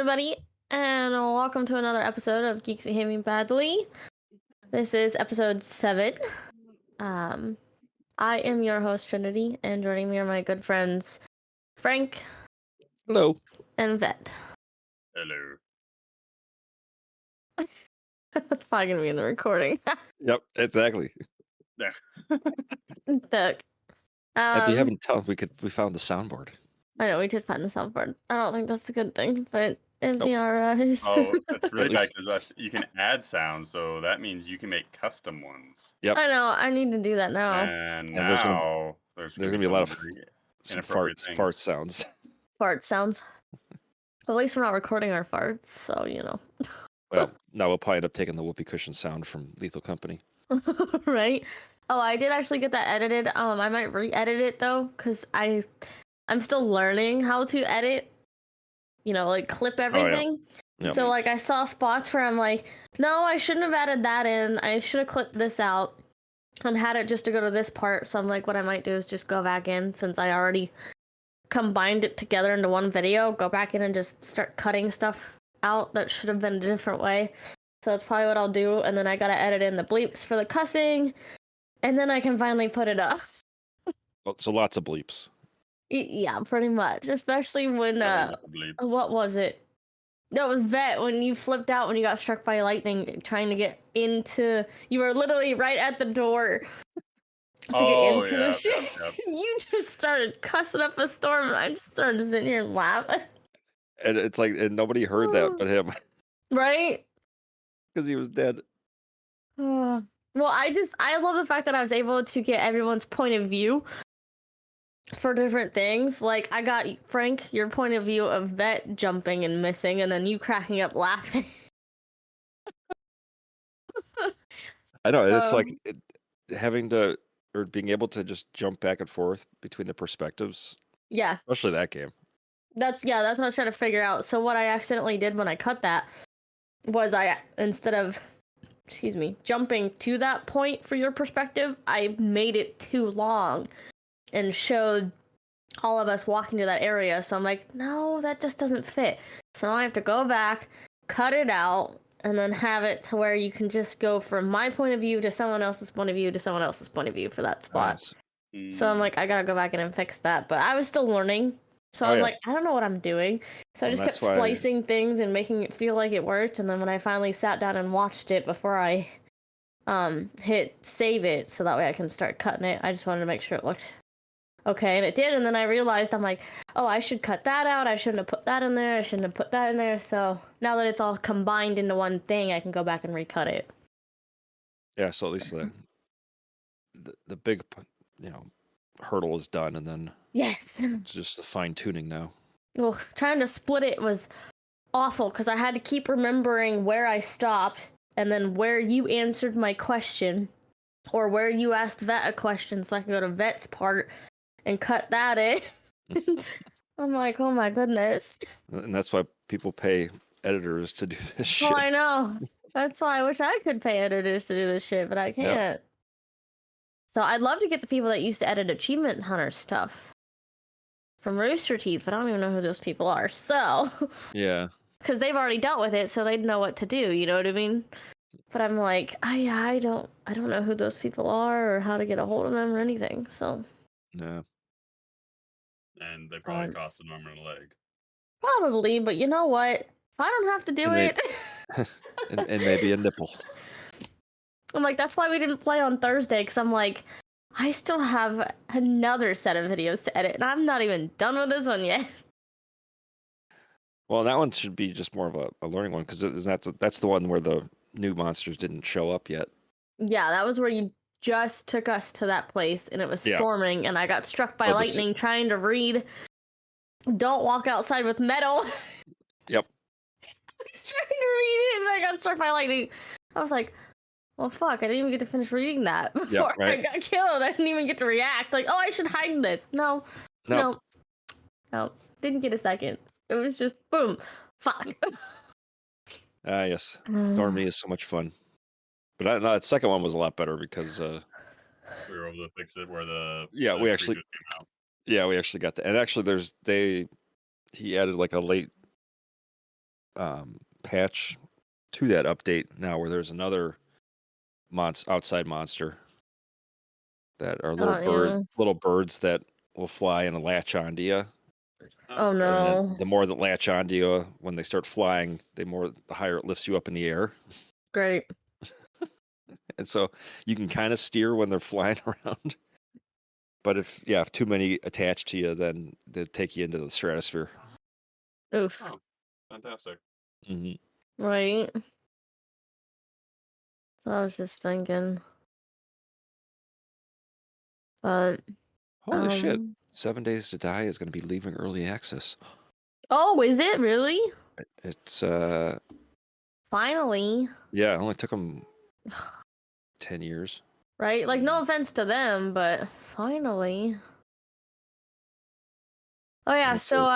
everybody, and welcome to another episode of Geeks Behaving Badly. This is episode 7. Um, I am your host, Trinity, and joining me are my good friends, Frank Hello. and Vet. Hello. That's probably going to be in the recording. Yep, exactly. Yeah. Duck. If you haven't told, we found the soundboard. I know, we did find the soundboard. I don't think that's a good thing, but it'd be Nope. alright. Oh, that's really At bad least- because you can add sounds, so that means you can make custom ones. Yep. I know, I need to do that now. And And there's gonna be- now there's gonna be a lot of some very Some inappropriate fart things. sounds. Fart sounds. At least we're not recording our farts, so, Well, now we'll probably end up taking the whoopee cushion sound from Lethal Company. Right? Oh, I did actually get that edited. I might re-edit it though, because I'm still learning how to edit. Like clip everything. Yep. So like I saw spots where I'm like, no, I shouldn't have added that in. I should have clipped this out and had it just to go to this part. So I'm like, what I might do is just go back in, since I already combined it together into one video, go back in and just start cutting stuff out that should have been a different way. So that's probably what I'll do, and then I gotta edit in the bleeps for the cussing, and then I can finally put it up. Well, so lots of bleeps. Yeah, pretty much. Especially when what was it? No, it was Vet, when you flipped out when you got struck by lightning trying to get into. You were literally right at the door to get into the ship. Yep. You just started cussing up a storm, and I just started sitting here laughing. And it's like, and nobody heard that but him Right? because he was dead. Well, I love the fact that I was able to get everyone's point of view for different things. Like, I got, Frank, your point of view of Vet jumping and missing, and then you cracking up laughing. I know, it's like Um, having to, or being able to just jump back and forth between the perspectives, Yeah, especially that game. that's what I was trying to figure out. So what I accidentally did when I cut that was instead of, jumping to that point for your perspective, I made it too long and showed all of us walking to that area. So I'm like, no, that just doesn't fit. So now I have to go back, cut it out, and then have it to where you can just go from my point of view to someone else's point of view to someone else's point of view for that spot. Nice. So I'm like, I gotta go back in and fix that. But I was still learning. So I was like, I don't know what I'm doing. So I Well, just kept that's why- splicing things and making it feel like it worked. And then when I finally sat down and watched it before I hit save it, so that way I can start cutting it, I just wanted to make sure it looked okay. And it did. And then I realized, I'm like, oh, I should cut that out. I shouldn't have put that in there. I shouldn't have put that in there. So now that it's all combined into one thing, I can go back and recut it. Yeah, so at least the big, hurdle is done, and then Yes. it's just the fine tuning now. Well, trying to split it was awful because I had to keep remembering where I stopped and then where you answered my question or where you asked Vet a question, so I could go to Vet's part and cut that in. I'm like, oh my goodness. And that's why people pay editors to do this shit. Oh, I know. That's why I wish I could pay editors to do this shit, but I can't. So I'd love to get the people that used to edit Achievement Hunter stuff from Rooster Teeth, but I don't even know who those people are. So, Yeah. because they've already dealt with it, so they'd know what to do. You know what I mean? But I'm like, I don't know who those people are or how to get a hold of them or anything. So Yeah. And they probably cost an arm and a leg. probably, but you know what? If I don't have to do And it, and maybe a nipple. I'm like, that's why we didn't play on Thursday, because I'm like, I still have another set of videos to edit, and I'm not even done with this one yet. Well, that one should be just more of a learning one, because that's the one where the new monsters didn't show up yet. Yeah, that was where you just took us to that place, and it was Yeah. storming, and I got struck by So lightning trying to read, don't walk outside with metal. Yep. I was trying to read it, and I got struck by lightning. I was like, well, fuck, I didn't even get to finish reading that before right. I got killed. I didn't even get to react. Like, oh, I should hide this. No, didn't get a second. It was just, boom, fuck. Yes. Normally is so much fun. But that second one was a lot better because We were able to fix it where the Yeah, we actually- creatures came out. we actually got that. And actually he added like a late patch to that update now, where there's another outside monster that are Yeah. little birds that will fly and latch onto you. Oh And then no. the more that latch onto you, when they start flying, the higher it lifts you up in the air. Great. And so you can kind of steer when they're flying around. But if too many attach to you, then they take you into the stratosphere. Oof. Oh, fantastic. hmm Right. So I was just thinking. But Holy shit! um 7 Days to Die is going to be leaving early access. oh, is it really? It's Finally. it only took them 10 years. Right? Like, no Mhm. offense to them, but finally. Oh yeah, And so so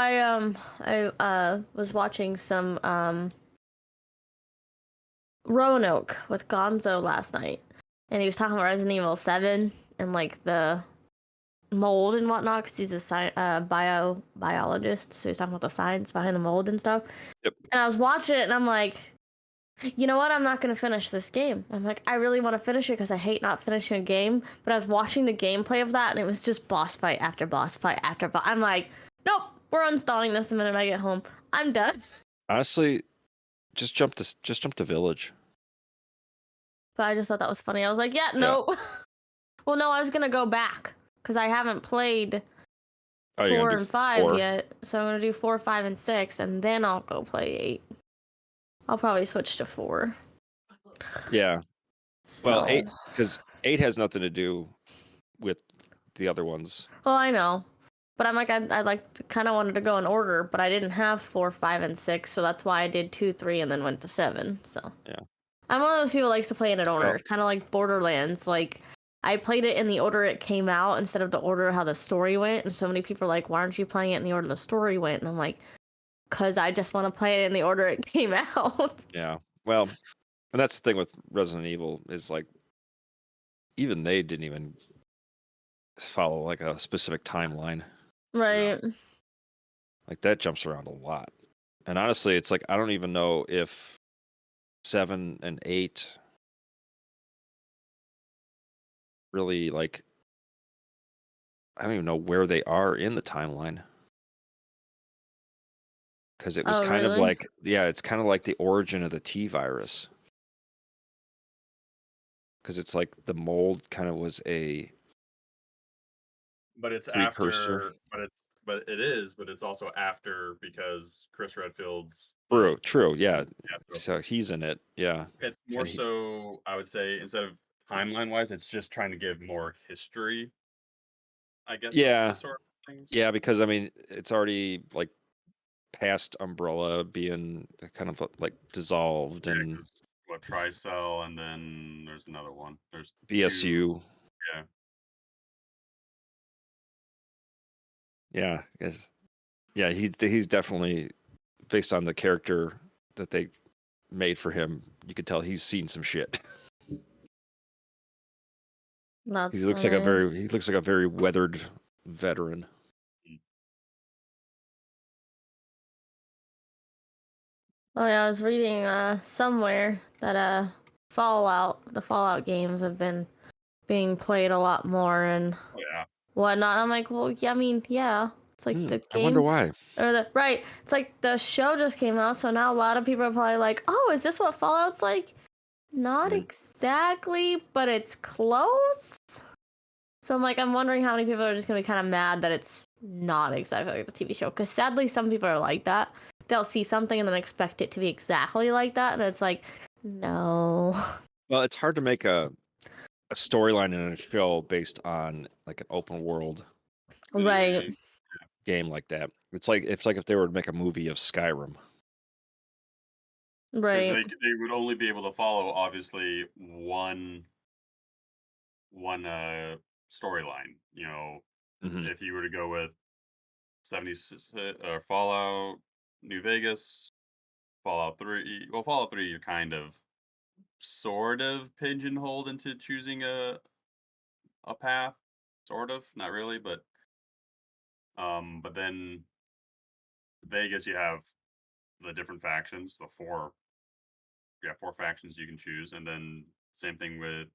I was watching some Roanoke with Gonzo last night, and he was talking about Resident Evil 7 and like the mold and whatnot, because he's a biologist, so he's talking about the science behind the mold and stuff. Yep. And I was watching it, and I'm like, you know what? I'm not gonna finish this game. I'm like, I really want to finish it because I hate not finishing a game. But I was watching the gameplay of that, and it was just boss fight after boss fight after boss. I'm like, nope, we're uninstalling this the minute I get home. I'm done. honestly, just jump to Village. But I just thought that was funny. I was like, yeah, Yeah. no. Well, no, I was gonna go back because I haven't played Oh, you're 4 gonna do and 5 4? yet. So I'm gonna do 4, 5, and 6, and then I'll go play 8. I'll probably switch to 4. Yeah. Well, So, 8, because 8 has nothing to do with the other ones. well, I know. But I'm like, I like kind of wanted to go in order, but I didn't have 4, 5, and 6, so that's why I did 2, 3, and then went to 7. So Yeah. I'm one of those people who likes to play in an order, Well, kind of like Borderlands. Like I played it in the order it came out instead of the order how the story went. And so many people are like, "Why aren't you playing it in the order the story went?" And I'm like, "Cause I just want to play it in the order it came out." yeah. Well, and that's the thing with Resident Evil is like even they didn't even follow like a specific timeline. Right. Like that jumps around a lot. And honestly, it's like I don't even know if 7 and 8 really like I don't even know where they are in the timeline. Because it was Oh, kind of really? like it's kind of like the origin of the T virus. Because it's like the mold kind of was a But it's precursor. after, but it's also after because Chris Redfield's True, yeah. so So he's in it, yeah. it's more And he, so, I would say, instead of timeline wise, it's just trying to give more history, I guess, to yeah, sort of things. yeah, because I mean, it's already like past Umbrella being kind of like dissolved Yeah, and 'cause what Tricell, and then there's another one. There's 2, BSU. yeah. Yeah, yeah, he's definitely based on the character that they made for him. You could tell he's seen some shit. That's He funny. looks like a very weathered veteran. Mm. Oh yeah, I was reading somewhere that the Fallout games have been being played a lot more and Oh, yeah. whatnot. I'm like, well, yeah, I mean, yeah, it's like the I wonder game why. or the right. It's like the show just came out, so now a lot of people are probably like, oh, is this what Fallout's like? Not Mm. exactly, but it's close. So I'm like, I'm wondering how many people are just gonna be kind of mad that it's not exactly like the TV show. Because sadly, some people are like that. They'll see something and then expect it to be exactly like that, and it's like, no. Well, it's hard to make a storyline in a show based on like an open world Right, They game like that. It's like if they were to make a movie of Skyrim. 'Cause right, they would only be able to follow, obviously, one, storyline, hmm if you were to go with 76 Fallout New Vegas, Fallout 3. Well, Fallout 3, you're kind of sort of pigeonholed into choosing a path, sort of, not really, but then Vegas, you have the different factions, the four factions you can choose, and then same thing with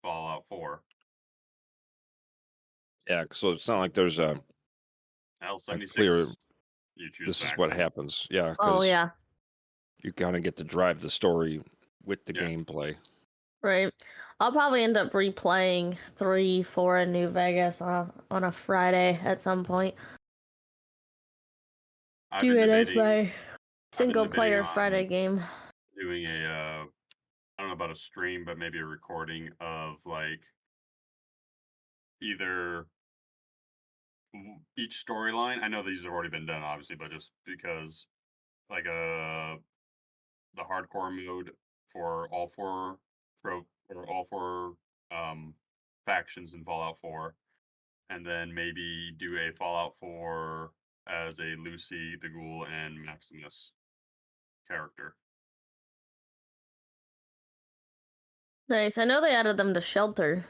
Fallout 4. Yeah, so it's not like there's a Hell, clear 76, you choose this is what faction. happens. Yeah, Oh because yeah, you kind of get to drive the story with the Yeah. gameplay. right. I'll probably end up replaying 3, 4 in New Vegas on a Friday at some point. I've Do been it as debating. my single debating player on Friday game. doing a I don't know about a stream, but maybe a recording of like either each storyline. I know these have already been done, obviously, but just because like the hardcore mode for all four um factions in Fallout 4, and then maybe do a Fallout 4 as a Lucy, the Ghoul, and Maximus character. Nice. I know they added them to Shelter.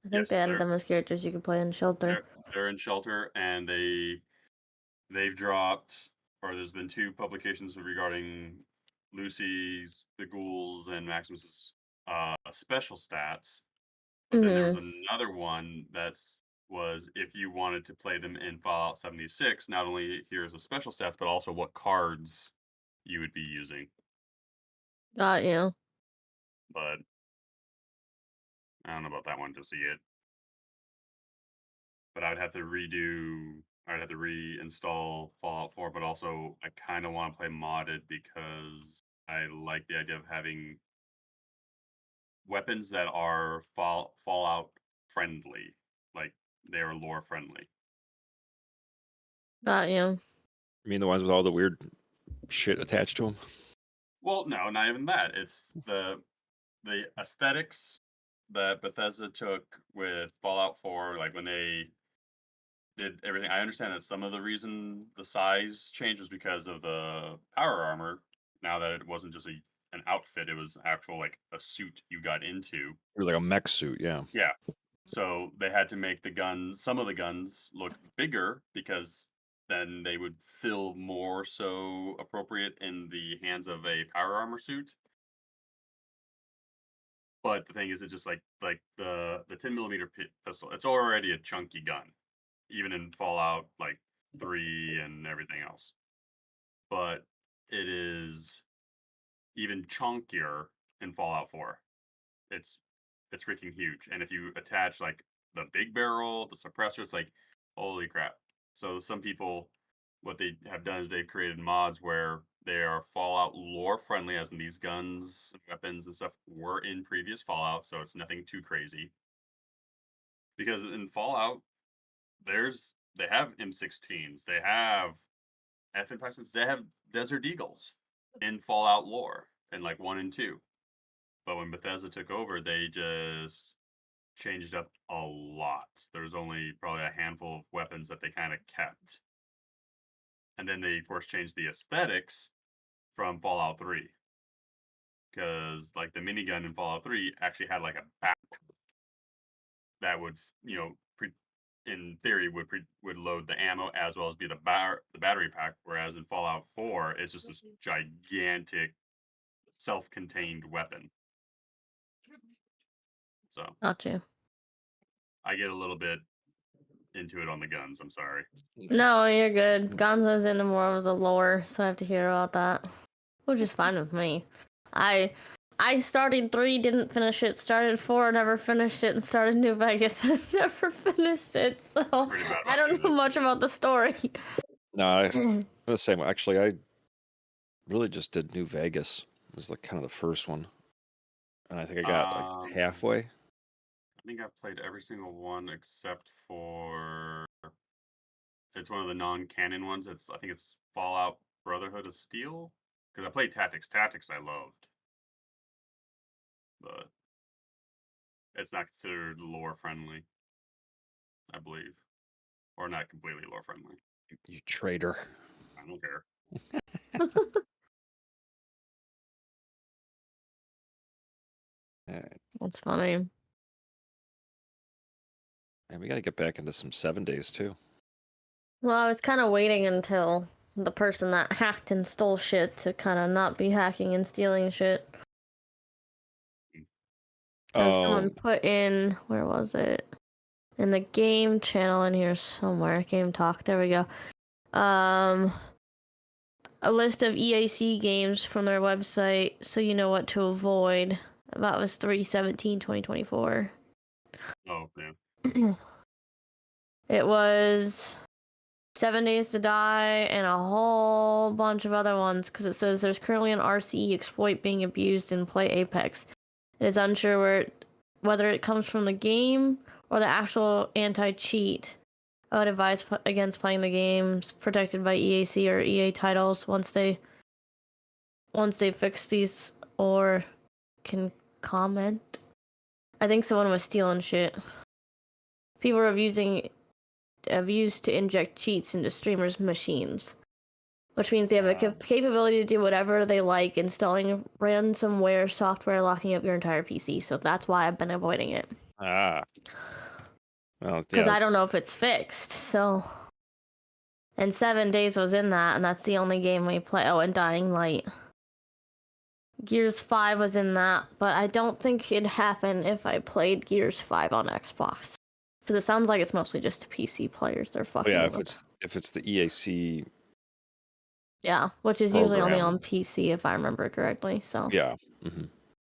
I think they Yes, added them as characters you could play in Shelter. they're in Shelter, and they've dropped, or there's been 2 publications regarding Lucy's, the Ghouls, and Maximus's special stats. But then there was Mm-hmm. another one was if you wanted to play them in Fallout 76, not only here's the special stats, but also what cards you would be using. Got you. But I don't know about that one just yet. But I'd have to reinstall Fallout 4, but also I kind of want to play modded because I like the idea of having weapons that are Fallout friendly, like they are lore friendly. Got you. I mean, the ones with all the weird shit attached to them. Well, no, not even that. It's the aesthetics that Bethesda took with Fallout 4, like when they did everything. I understand that some of the reason the size changed was because of the power armor. Now that it wasn't just an outfit, it was actual like a suit you got into. Or like a mech suit, yeah. Yeah. So they had to make some of the guns look bigger because then they would feel more so appropriate in the hands of a power armor suit. But the thing is, it's just like the 10 millimeter pistol. It's already a chunky gun, even in Fallout like 3 and everything else. But it is even chunkier in Fallout 4. It's it's freaking huge. And if you attach like the big barrel, the suppressor, it's like holy crap. So some people, what they have done is they've created mods where they are Fallout lore friendly, as in these guns, weapons, and stuff were in previous Fallout, so it's nothing too crazy. Because in Fallout, they have M16s, they have FN56s, they have Desert Eagles in Fallout lore in like 1 and 2. But when Bethesda took over, they just changed up a lot. There's only probably a handful of weapons that they kind of kept. And then they, of course, changed the aesthetics from Fallout 3. Because, like, the minigun in Fallout 3 actually had, like, a back that would, in theory, would load the ammo as well as be the battery pack. Whereas in Fallout 4, it's just this gigantic, self-contained weapon. So Got you. I get a little bit into it on the guns. I'm sorry. No, you're good. Gonzo's into more of the lore, so I have to hear about that, which is fine with me. I started 3, didn't finish it. Started 4, never finished it, and started New Vegas, and never finished it. So Pretty bad I about don't know much about the story. No, I'm the same. Actually, I really just did New Vegas. It was like kind of the first one, and I think I got like halfway. I think I've played every single one except for it's one of the non-canon ones. I think it's Fallout Brotherhood of Steel, because I played Tactics. Tactics I loved, but it's not considered lore friendly, I believe, or not completely lore friendly. You traitor. I don't care. That's funny. And we got to get back into some 7 days too. Well, I was kind of waiting until the person that hacked and stole shit to kind of not be hacking and stealing shit. As someone put in, where was it? In the game channel in here somewhere. Game talk. There we go. A list of EAC games from their website, so you know what to avoid. That was 3/17/2024. Oh, yeah. It was 7 Days to Die and a whole bunch of other ones, because it says there's currently an RCE exploit being abused in Play Apex. It is unsure whether it comes from the game or the actual anti-cheat. I would advise against playing the games protected by EAC or EA titles once they fix these, or can comment. I think someone was stealing shit. People have used to inject cheats into streamers' machines, which means they have a capability to do whatever they like, installing ransomware software, locking up your entire PC. So that's why I've been avoiding it. Well, because I don't know if it's fixed. So, and 7 Days was in that, and that's the only game we play. Oh, and Dying Light. Gears 5 was in that, but I don't think it'd happen if I played Gears 5 on Xbox. Because it sounds like it's mostly just PC players they're fucking with. if it's the EAC. Yeah, which is usually only on PC if I remember correctly. So yeah.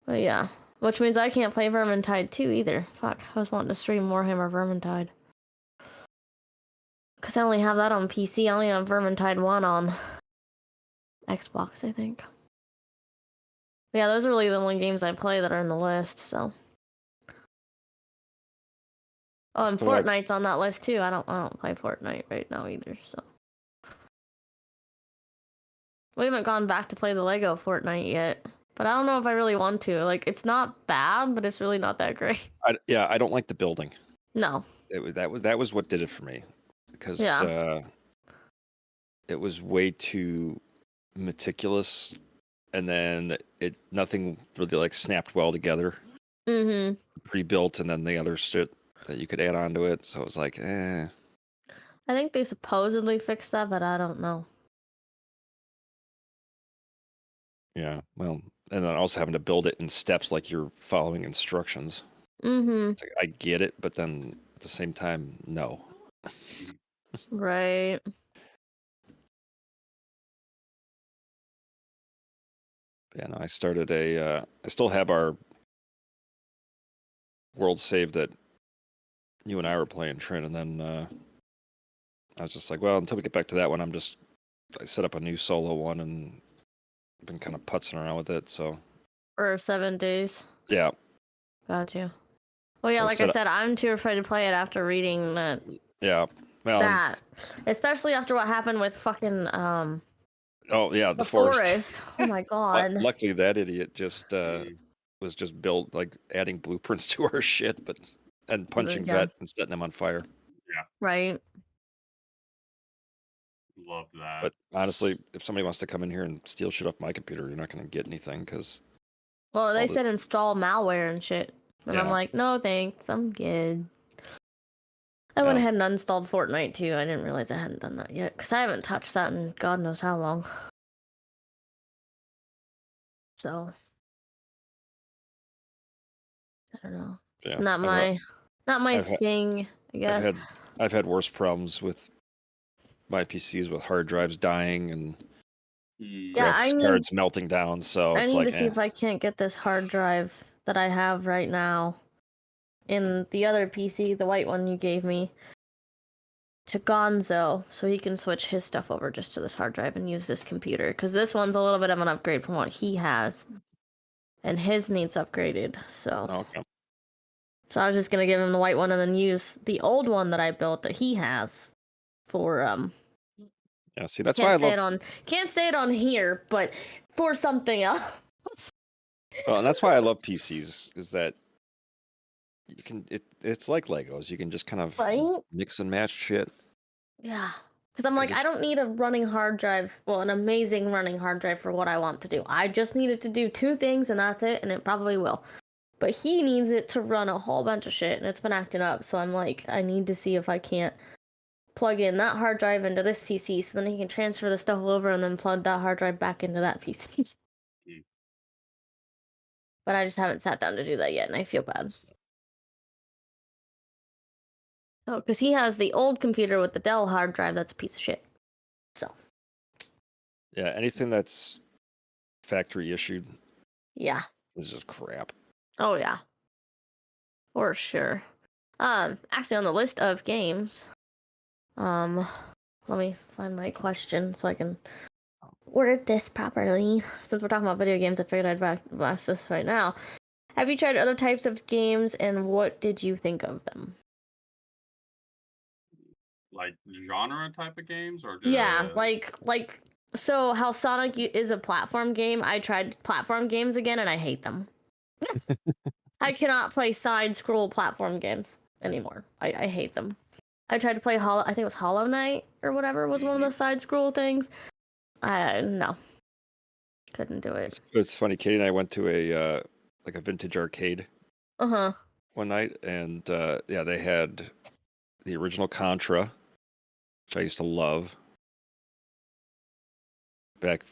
But yeah, which means I can't play Vermintide 2 either. Fuck, I was wanting to stream Warhammer Vermintide. Because I only have that on PC. I only have Vermintide 1 on Xbox, I think. Yeah, those are really the only games I play that are in the list, so. Oh, and Fortnite's on that list too. I don't play Fortnite right now either, so. We haven't gone back to play the Lego Fortnite yet, but I don't know if I really want to. Like, it's not bad, but it's really not that great. I don't like the building. No. That was what did it for me, because it was way too meticulous, and then nothing really like snapped well together. Mm-hmm. Pre-built, and then the other shit that you could add on to it. So it was like, I think they supposedly fixed that, but I don't know. Yeah, well, and then also having to build it in steps like you're following instructions. Mm-hmm. It's like, I get it, but then at the same time, no. Right. Yeah, no, I started I still have our world save that you and I were playing, Trin, and then I was just like, well, until we get back to that one, I set up a new solo one and been kind of putzing around with it, so. For 7 days. Yeah. Got you. Well, yeah, like I said, I'm too afraid to play it after reading that. Yeah. Well, that. Especially after what happened with fucking, oh, yeah, the forest. Oh my god. Luckily, that idiot just was just built, like, adding blueprints to our shit, and punching vet and setting them on fire. Yeah. Right. Love that. But honestly, if somebody wants to come in here and steal shit off my computer, you're not going to get anything, because. Well, they said install malware and shit. And I'm like, no thanks, I'm good. I went ahead and uninstalled Fortnite too. I didn't realize I hadn't done that yet, because I haven't touched that in God knows how long. So. I don't know. Yeah. It's not my thing, I guess. I've had worse problems with my PCs with hard drives dying and graphics cards melting down. So I need to see if I can't get this hard drive that I have right now in the other PC, the white one you gave me, to Gonzo, so he can switch his stuff over just to this hard drive and use this computer. Because this one's a little bit of an upgrade from what he has, and his needs upgraded. So. Okay. So I was just gonna give him the white one and then use the old one that I built that he has for Yeah, see, that's why I love. Can't say it on here, but for something else. Well, and that's why I love PCs, is that you can. It's like Legos. You can just kind of mix and match shit. Yeah, because I'm like, I don't need a running hard drive. Well, an amazing running hard drive for what I want to do. I just need it to do 2 things, and that's it, and it probably will. But he needs it to run a whole bunch of shit, and it's been acting up. So I'm like, I need to see if I can't plug in that hard drive into this PC, so then he can transfer the stuff over and then plug that hard drive back into that PC. Mm. But I just haven't sat down to do that yet, and I feel bad. Oh, because he has the old computer with the Dell hard drive that's a piece of shit. So, Yeah, anything that's factory issued yeah. is just crap. Oh, yeah. For sure. Actually, on the list of games, let me find my question so I can word this properly. Since we're talking about video games, I figured I'd ask this right now. Have you tried other types of games, and what did you think of them? Like genre type of games, or Yeah, just like so how Sonic is a platform game. I tried platform games again, and I hate them. I cannot play side-scroll platform games anymore. I hate them. I tried to play I think it was Hollow Knight or whatever was one of the side-scroll things. No, couldn't do it. It's funny. Katie and I went to a like a vintage arcade Uh-huh. one night, and yeah, they had the original Contra, which I used to love back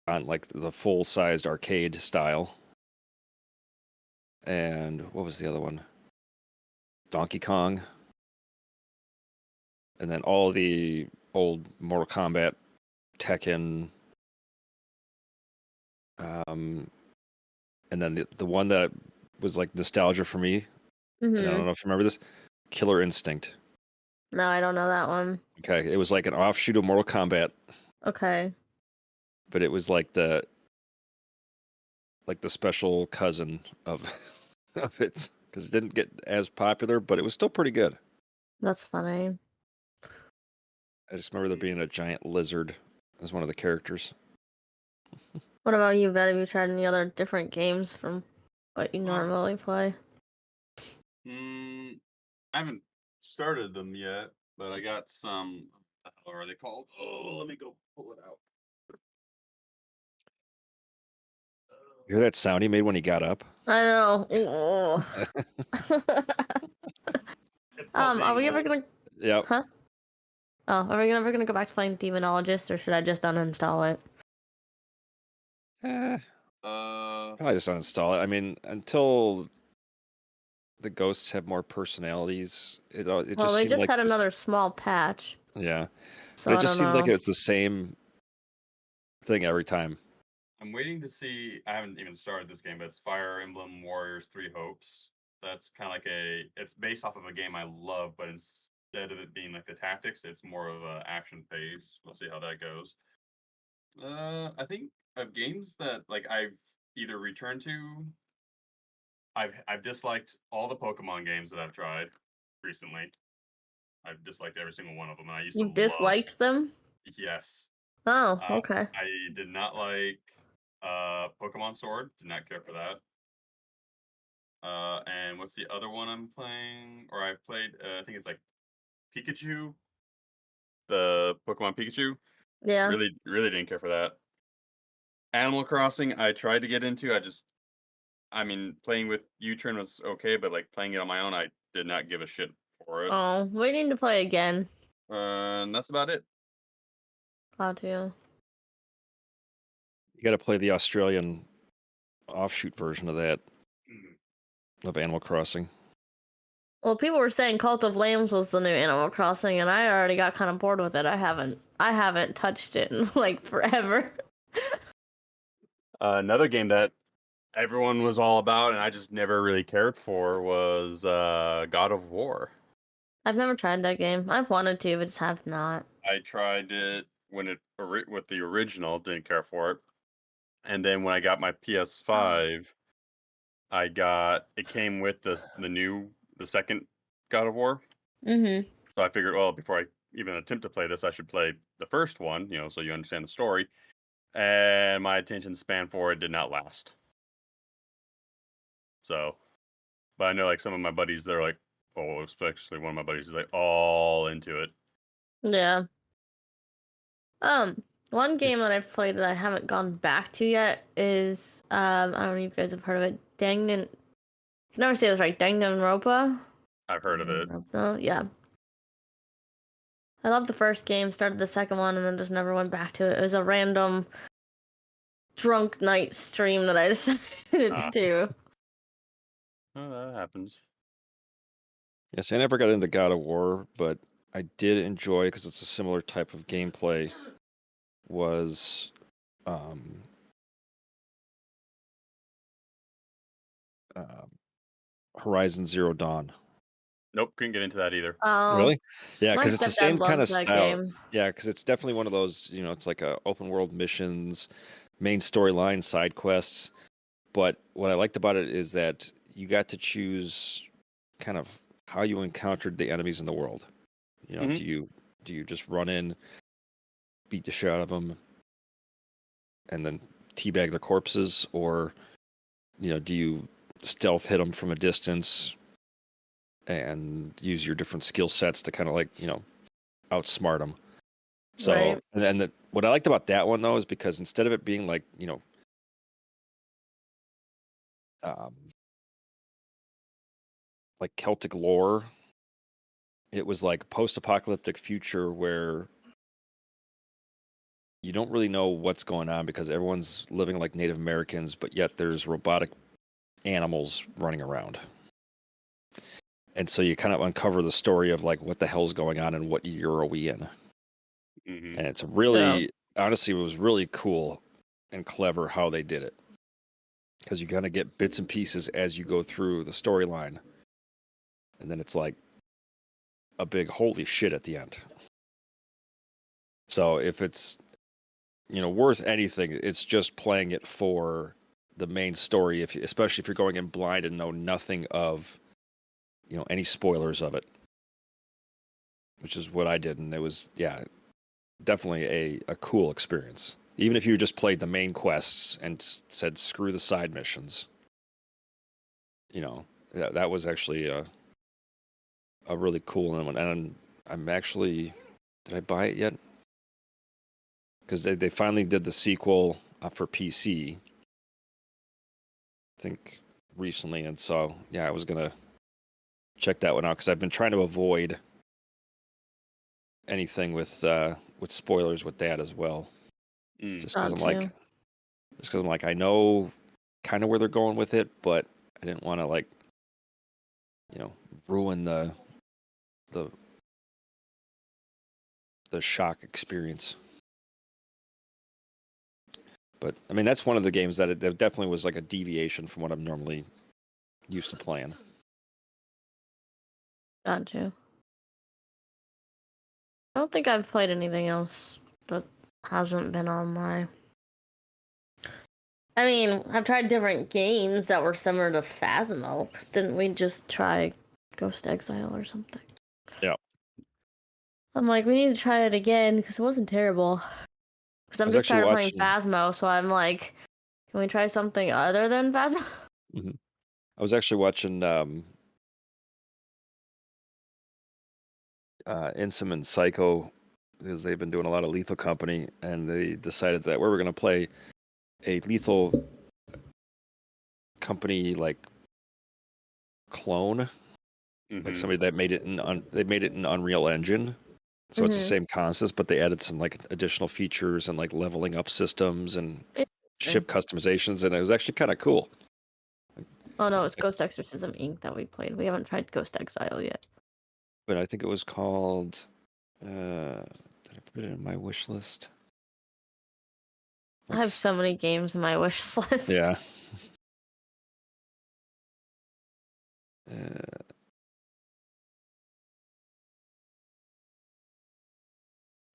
on like the full-sized arcade style. And what was the other one? Donkey Kong. And then all the old Mortal Kombat, Tekken, and then the one that was like nostalgia for me, and I don't Mm-hmm. know if you remember this, Killer Instinct. No, I don't know that one. Okay, it was like an offshoot of Mortal Kombat, Okay. but it was like the special cousin of of it, because it didn't get as popular, but it was still pretty good. That's funny. I just remember there being a giant lizard as one of the characters. What about you, Bet? Have you tried any other different games from what you normally play? I haven't started them yet, but I got some. What the hell are they called? Oh, let me go pull it out. You hear that sound he made when he got up? I know. Ugh. It's called Are we ever Dangle. gonna? Yep. Huh? Oh, are we ever gonna go back to playing Demonologist, or should I just uninstall it? Probably just uninstall it. I mean, until the ghosts have more personalities, it Well, just they seemed just like had this, another small patch, yeah, so but it I just don't seemed like know. it's the same thing every time. I'm waiting to see. I haven't even started this game, but it's Fire Emblem Warriors Three Hopes. That's kind of like it's based off of a game I love, but instead of it being like the tactics, it's more of a action phase. We'll see how that goes. I think of games that like I've either returned to. I've disliked all the Pokemon games that I've tried recently. I've disliked every single one of them. And I used to You love. disliked them? Yes. Oh, okay. I did not like Pokemon Sword. Did not care for that. And what's the other one I'm playing? Or I've played. I think it's like Pikachu, the Pokemon Pikachu. Yeah. Really didn't care for that. Animal Crossing, I tried to get into. I mean, playing with U-Turn was okay, but like playing it on my own, I did not give a shit for it. Oh, we need to play again. And that's about it. How to? You got to play the Australian offshoot version of that, of Animal Crossing. Well, people were saying Cult of Lambs was the new Animal Crossing, and I already got kind of bored with it. I haven't touched it in like forever. Another game that everyone was all about and I just never really cared for was God of War. I've never tried that game. I've wanted to, but just have not. I tried it when with the original, didn't care for it. And then when I got my PS5, it came with the second God of War. Mm-hmm. So I figured, well, before I even attempt to play this, I should play the first one, so you understand the story. And my attention span for it did not last. So, but I know like some of my buddies, they're like, oh, especially one of my buddies is like all into it. Yeah. One Is- game that I've played that I haven't gone back to yet is I don't know if you guys have heard of it. Dangan. I can never say this right. Danganronpa. I've heard of it. No, yeah. I loved the first game, started the second one, and then just never went back to it. It was a random drunk night stream that I decided to do. Oh, that happens. Yes, I never got into God of War, but I did enjoy because it's a similar type of gameplay. Was um, uh, Horizon Zero Dawn. Nope, couldn't get into that either. Oh, Really? Yeah, my because it's the stepdad same kind loves of that style. game. Yeah, because it's definitely one of those. It's like a open world missions, main storyline, side quests. But what I liked about it is that you got to choose kind of how you encountered the enemies in the world. Mhm. Do you just run in, beat the shit out of them, and then teabag their corpses, or do you stealth hit them from a distance and use your different skill sets to kind of like outsmart them. So Right. and then what I liked about that one though is because instead of it being like um, like Celtic lore, it was like post-apocalyptic future where you don't really know what's going on because everyone's living like Native Americans, but yet there's robotic animals running around. And so you kind of uncover the story of like what the hell's going on and what year are we in. Mhm. And it's Yeah. honestly, it was really cool and clever how they did it. Because you kind of get bits and pieces as you go through the storyline. And then it's like a big holy shit at the end. So if it's, worth anything, it's just playing it for the main story, especially if you're going in blind and know nothing of, any spoilers of it. Which is what I did. And it was, yeah, definitely a cool experience. Even if you just played the main quests and said screw the side missions, that was actually a really cool one. And I'm actually, did I buy it yet? Because they finally did the sequel for PC, I think recently, and so yeah, I was gonna check that one out because I've been trying to avoid anything with spoilers with that as well. Mm. Just because Got you. I'm like I know kind of where they're going with it, but I didn't want to like ruin the the shock experience. But I mean, that's one of the games that it definitely was like a deviation from what I'm normally used to playing. Got you. I don't think I've played anything else that hasn't been on my. I mean, I've tried different games that were similar to Phasmo. 'Cause didn't we just try Ghost Exile or something? Yeah. I'm like, we need to try it again because it wasn't terrible. Because I I'm was just actually tired of playing watching. Phasmo, so I'm like, can we try something other than Phasmo? Mhm. I was actually watching Insum and Psycho because they've been doing a lot of Lethal Company, and they decided that we were going to play a Lethal Company like clone, like Mhm. somebody that made it they made it in Unreal Engine. So it's the Mm-hmm. same concepts, but they added some like additional features and like leveling up systems and ship customizations, and it was actually kind of cool. Oh no, it's Ghost Exorcism Inc. that we played. We haven't tried Ghost Exile yet. But I think it was called. Did I put it in my wish list? I Like, have so many games in my wish list. yeah. Uh,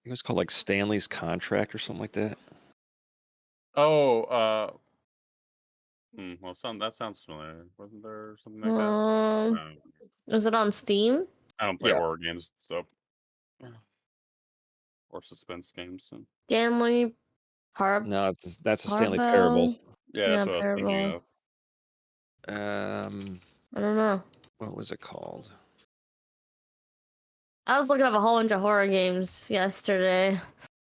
it was called like Stanley's Contract or something like that. Oh, well, that sounds familiar. Wasn't there something like that? Um, No, is it on Steam? I don't play Yeah. horror games, so or suspense games. So. Stanley No, that's a Stanley Parable. Parabel? Yeah, that's Yeah, what I was thinking Parabel. of. I don't know. What was it called? I was looking up a whole bunch of horror games yesterday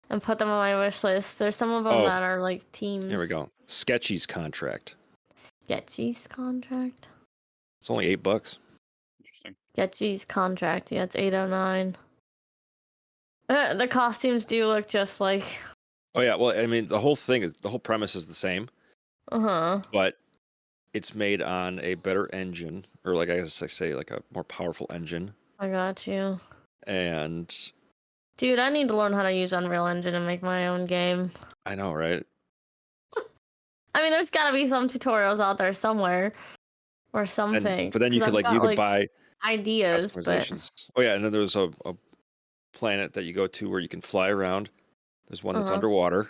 and put them on my wish list. There's some of them Oh, that are like here we teams. go. Sketchy's Contract. Sketchy's Contract. It's only $8. Interesting. Sketchy's Contract. Yeah, it's 809. The costumes do look just like. Oh yeah, well, I mean, the whole premise is the same, Uh-huh. but it's made on a better engine, or like I guess I say, like a more powerful engine. I got you. And Dude, I need to learn how to use Unreal Engine and make my own game. I know, right? I mean, there's gotta be some tutorials out there somewhere. Or something. But then you 'Cause could I've got, you could buy ideas, but customizations. Oh yeah, and then there's a planet that you go to where you can fly around. There's one that's underwater.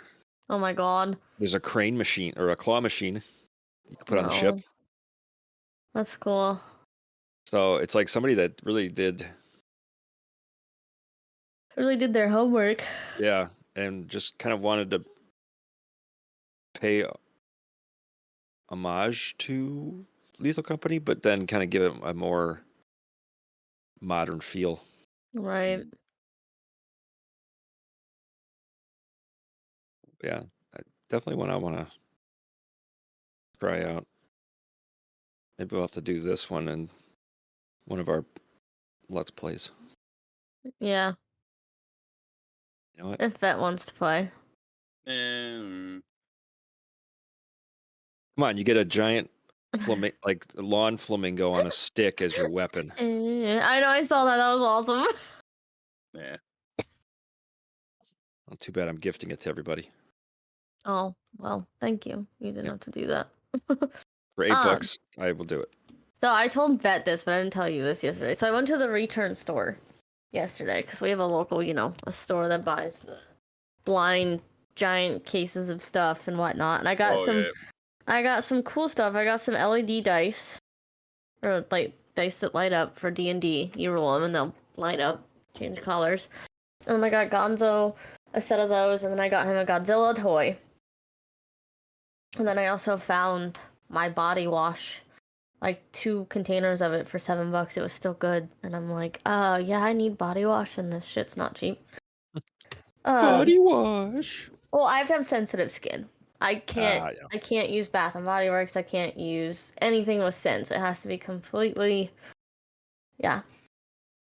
oh my god, There's a crane machine or a claw machine you can put on the ship. no, that's cool. So it's like somebody that really did, Really did their homework. yeah, and just kind of wanted to pay homage to Lethal Company, but then kind of give it a more modern feel. Right. Yeah, definitely one I want to try out. Maybe we'll have to do this one in one of our Let's Plays. Yeah. You know what? If Vet wants to play. And Come on, you get a giant like lawn flamingo on a stick as your weapon. I know, I saw that. That was awesome. yeah. Well, too bad I'm gifting it to everybody. Oh, well, thank you. You didn't have to do that. For $8, I will do it. So I told Vet this, but I didn't tell you this yesterday. So I went to the return store yesterday because we have a local, a store that buys the blind giant cases of stuff and whatnot. And I got I got some cool stuff. I got some LED dice, or like dice that light up for D&D. You roll them and they'll light up, change colors. And then I got Gonzo a set of those, and then I got him a Godzilla toy. And then I also found my body wash, like 2 containers of it for $7. It was still good, and I'm like, yeah, I need body wash, and this shit's not cheap. Body wash. Well, I have to have sensitive skin. I can't. Yeah. I can't use Bath and Body Works. I can't use anything with scents. It has to be completely. Yeah.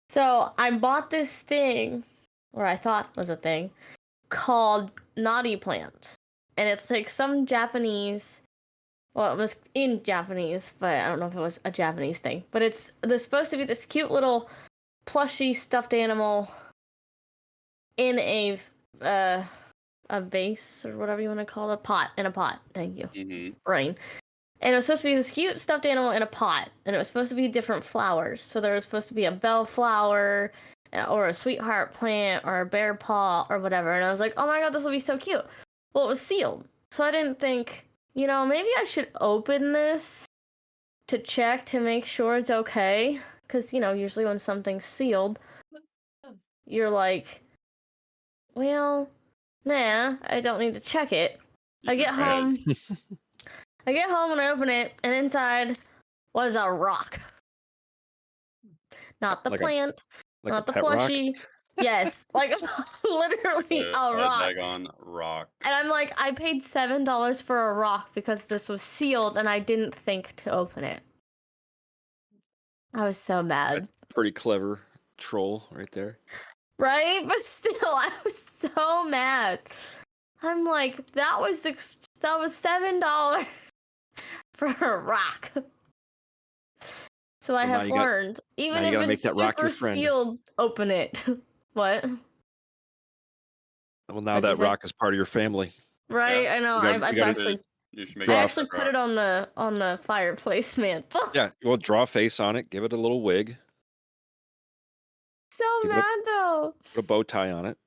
So I bought this thing, or I thought was a thing, called Naughty Plants, and it's like some Japanese. Well, it was in Japanese, but I don't know if it was a Japanese thing. But it's supposed to be this cute little plushy stuffed animal in a vase or whatever you want to call it, in a pot. Thank you, brain. And it was supposed to be this cute stuffed animal in a pot, and it was supposed to be different flowers. So there was supposed to be a bellflower, or a sweetheart plant, or a bear paw, or whatever. And I was like, oh my god, this will be so cute. Well, it was sealed, so I didn't think, maybe I should open this to check to make sure it's okay. Because, usually when something's sealed, you're like, well, nah, I don't need to check it. I get home and I open it, and inside was a rock. Not the plant, not the plushie. Yes, like literally a rock. Rock. And I'm like, I paid $7 for a rock because this was sealed, and I didn't think to open it. I was so mad. That's pretty clever troll right there. Right? But still, I was so mad. I'm like, that was $7 for a rock. So I have learned, even if it's super sealed, open it. What? Well, now that rock is part of your family. Right? Yeah. I know. I actually put it on the fireplace mantle. Yeah, well, draw a face on it, give it a little wig. So mad though. Put a bow tie on it.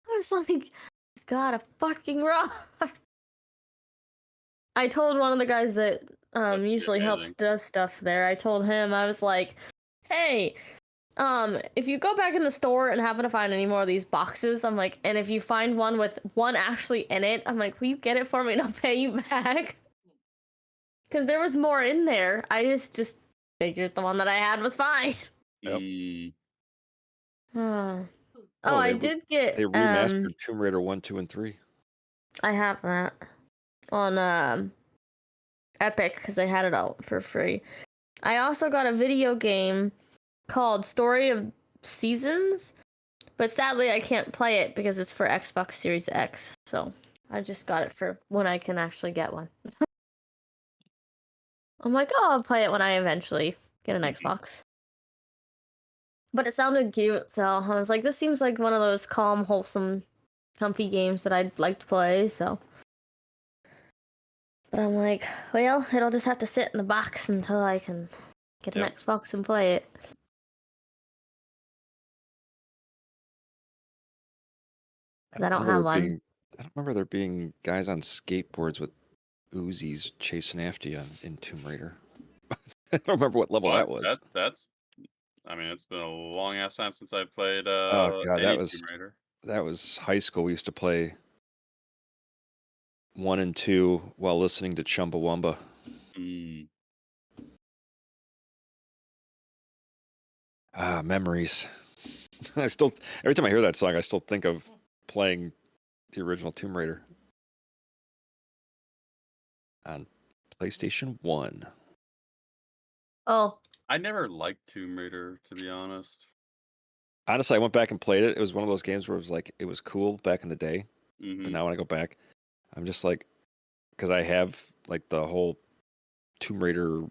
I was like, God, a fucking rock. I told one of the guys that usually does stuff there. I told him, I was like, hey, if you go back in the store and happen to find any more of these boxes, I'm like, and if you find one with one actually in it, I'm like, will you get it for me and I'll pay you back? Because there was more in there. I just figured the one that I had was fine. Yep. I did get. They remastered Tomb Raider 1, 2, and 3. I have that on Epic because I had it out for free. I also got a video game called Story of Seasons, But sadly, I can't play it because it's for Xbox Series X. So I just got it for when I can actually get one. I'm like, oh, I'll play it when I eventually get an Xbox. But it sounded cute, so I was like, this seems like one of those calm, wholesome, comfy games that I'd like to play, so. But I'm like, well, it'll just have to sit in the box until I can get an Yep. Xbox and play it. 'Cause I don't have one. I don't remember there being guys on skateboards with Uzis chasing after you in Tomb Raider. I don't remember what level that was. That's. I mean, it's been a long ass time since I played Oh god, any Tomb Raider. that was high school. We used to play 1 and 2 while listening to Chumbawamba. Mm. Ah, memories. I still every time I hear that song, I still think of playing the original Tomb Raider on PlayStation 1. Oh, I never liked Tomb Raider, to be honest. Honestly, I went back and played it. It was one of those games where it was like it was cool back in the day, but Mm-hmm. now when I go back, I'm just like, because I have like the whole Tomb Raider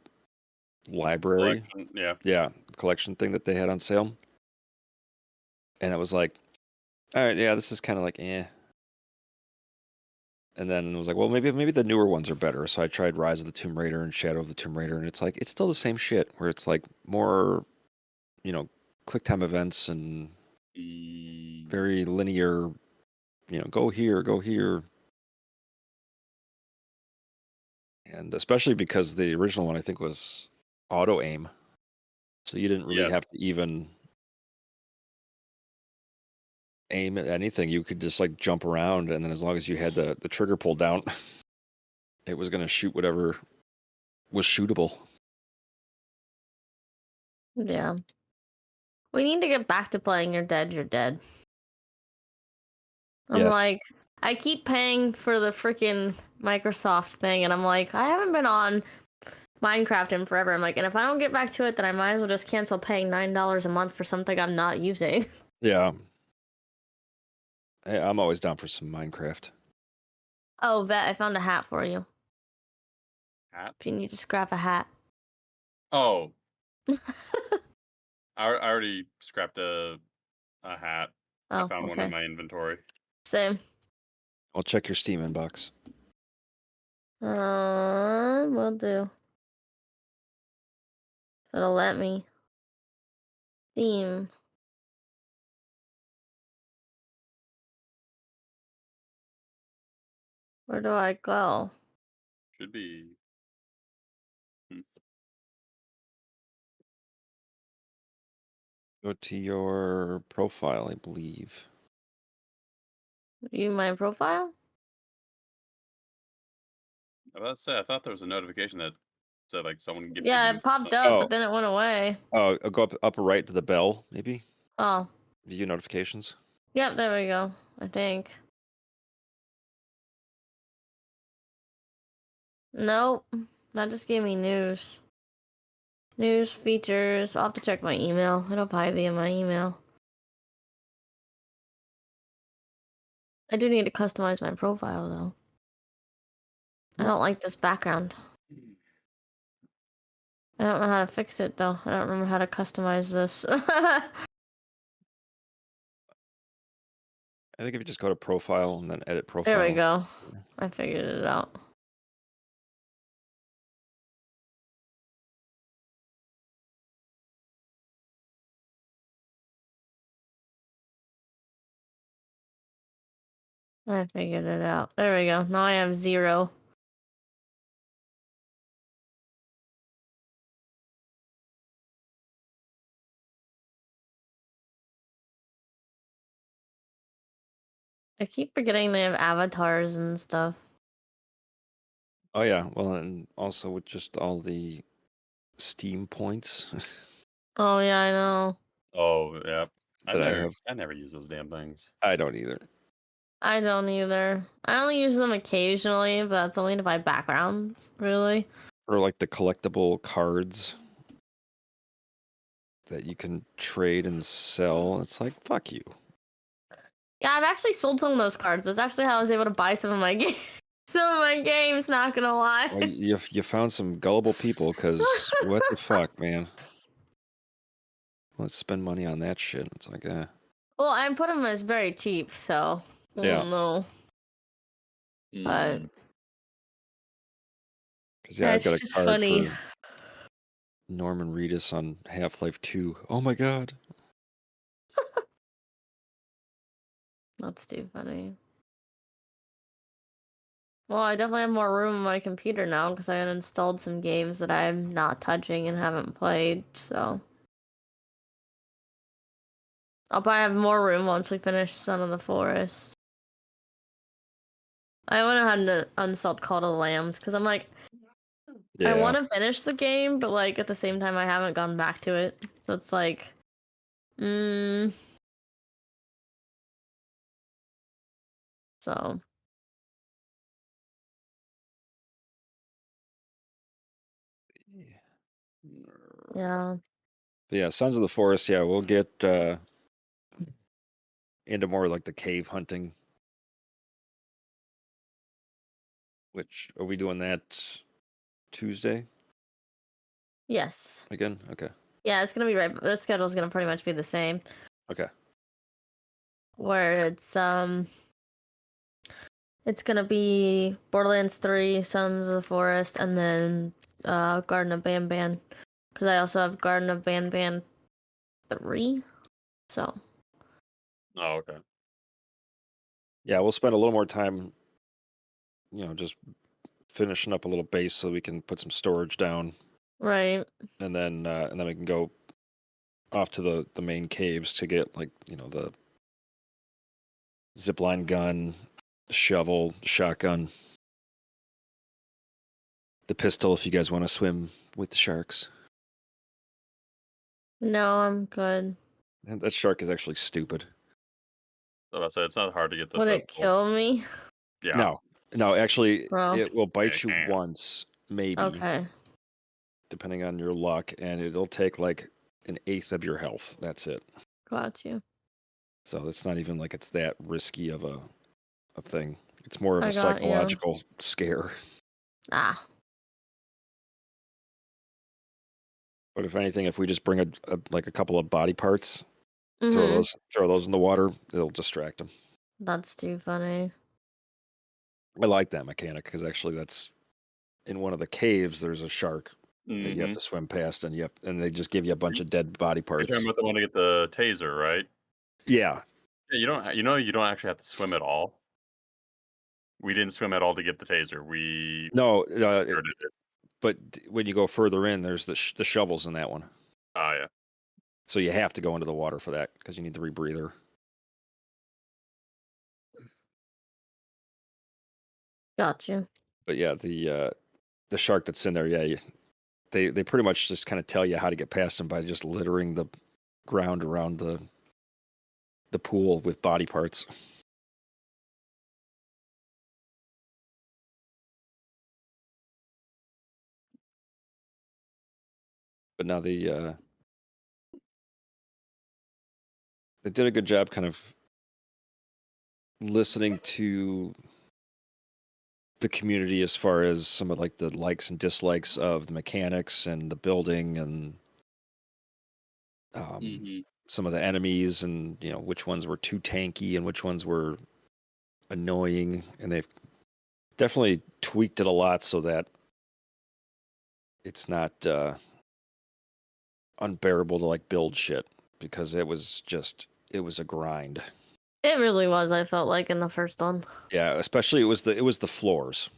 library, Yeah. collection thing that they had on sale, and it was like, all right, yeah, this is kind of like eh. And then it was like, well, maybe the newer ones are better. So I tried Rise of the Tomb Raider and Shadow of the Tomb Raider, and it's like it's still the same shit. Where it's like more, quick time events and very linear. Go here, go here, and especially because the original one I think was auto aim, so you didn't really Yeah. have to even aim at anything. You could just like jump around, and then as long as you had the trigger pulled down, it was going to shoot whatever was shootable. yeah. We need to get back to playing You're Dead, You're Dead. I'm Yes. like, I keep paying for the freaking Microsoft thing, and I'm like, I haven't been on Minecraft in forever. I'm like, and if I don't get back to it, then I might as well just cancel paying $9 a month for something I'm not using. Yeah. Hey, I'm always down for some Minecraft. Oh, Vet, I found a hat for you. Hat? If you need to scrap a hat. Oh. I already scrapped a hat. I Oh, found one okay. in my inventory. Same. I'll check your Steam inbox. Will do. It'll let me. Theme. Where do I go? Should be. Go to your profile, I believe. View my profile? I thought there was a notification that said like someone gifted Yeah, you it popped something. up, Oh. but then it went away. Oh, go up right to the bell, maybe? Oh. View notifications. Yep, there we go. I think. Nope. That just gave me news. News, features. I'll have to check my email. It'll probably be in my email. I do need to customize my profile, though. I don't like this background. I don't know how to fix it, though. I don't remember how to customize this. I think if you just go to profile and then edit profile. There we go. I figured it out. I figured it out. There we go. Now I have 0. I keep forgetting they have avatars and stuff. Oh yeah, well, and also with just all the Steam points Oh, yeah, I know. Oh yeah. that I have. I never use those damn things. I don't either. I don't either. I only use them occasionally, but that's only to buy backgrounds, really. Or like the collectible cards that you can trade and sell. It's like, fuck you. Yeah, I've actually sold some of those cards. That's actually how I was able to buy some of my games. Some of my games, not gonna lie. Well, you found some gullible people, because what the fuck, man? Let's spend money on that shit. It's like, Well, I put them as very cheap, so I Yeah. don't know. But because yeah, I've it's got a just card funny. for Norman Reedus on Half-Life 2. Oh my god. That's too funny. Well, I definitely have more room on my computer now because I uninstalled some games that I'm not touching and haven't played, so. I'll probably have more room once we finish Son of the Forest. I went ahead and uninstalled Call of the Lambs because I'm like, I Yeah. want to finish the game, but like at the same time, I haven't gone back to it. So it's like, so. Yeah. But yeah, Sons of the Forest, yeah, we'll get into more like the cave hunting. Which, are we doing that Tuesday Yes. again? Okay. Yeah, it's gonna be right. The schedule's gonna pretty much be the same. Okay. Where it's gonna be Borderlands 3, Sons of the Forest, and then Garden of Banban. Because I also have Garden of Banban 3. So. Oh, okay. Yeah, we'll spend a little more time, just finishing up a little base so we can put some storage down, Right. and then we can go off to the main caves to get, like, the zipline gun, shovel, shotgun, the pistol if you guys want to swim with the sharks. No, I'm good. And that shark is actually stupid. So I said it's not hard to get the Would it pistol. kill me? Yeah. No, actually, Well, it will bite it you can. once, maybe, okay. depending on your luck, and it'll take like an eighth of your health. That's it. Got you. So it's not even like it's that risky of a thing. It's more of I a got you. psychological scare. Ah. But if anything, if we just bring a couple of body parts, Mm-hmm. throw those in the water, it'll distract them. That's too funny. I like that mechanic because actually that's in one of the caves. There's a shark that you have to swim past, and they just give you a bunch of dead body You're talking parts. about the one to get the taser, right? Yeah. Yeah, you don't actually have to swim at all. We didn't swim at all to get the taser. We No, started it. but when you go further in, there's the shovels in that one. Oh yeah. So you have to go into the water for that because you need the rebreather. Got you. But yeah, the shark that's in there, yeah, they pretty much just kind of tell you how to get past them by just littering the ground around the pool with body parts. But now they did a good job kind of listening to the community as far as some of like the likes and dislikes of the mechanics and the building and some of the enemies, and which ones were too tanky and which ones were annoying, and they've definitely tweaked it a lot so that it's not unbearable to like build shit, because it was a grind. It really was, I felt like, in the first one. Yeah, especially it was the floors.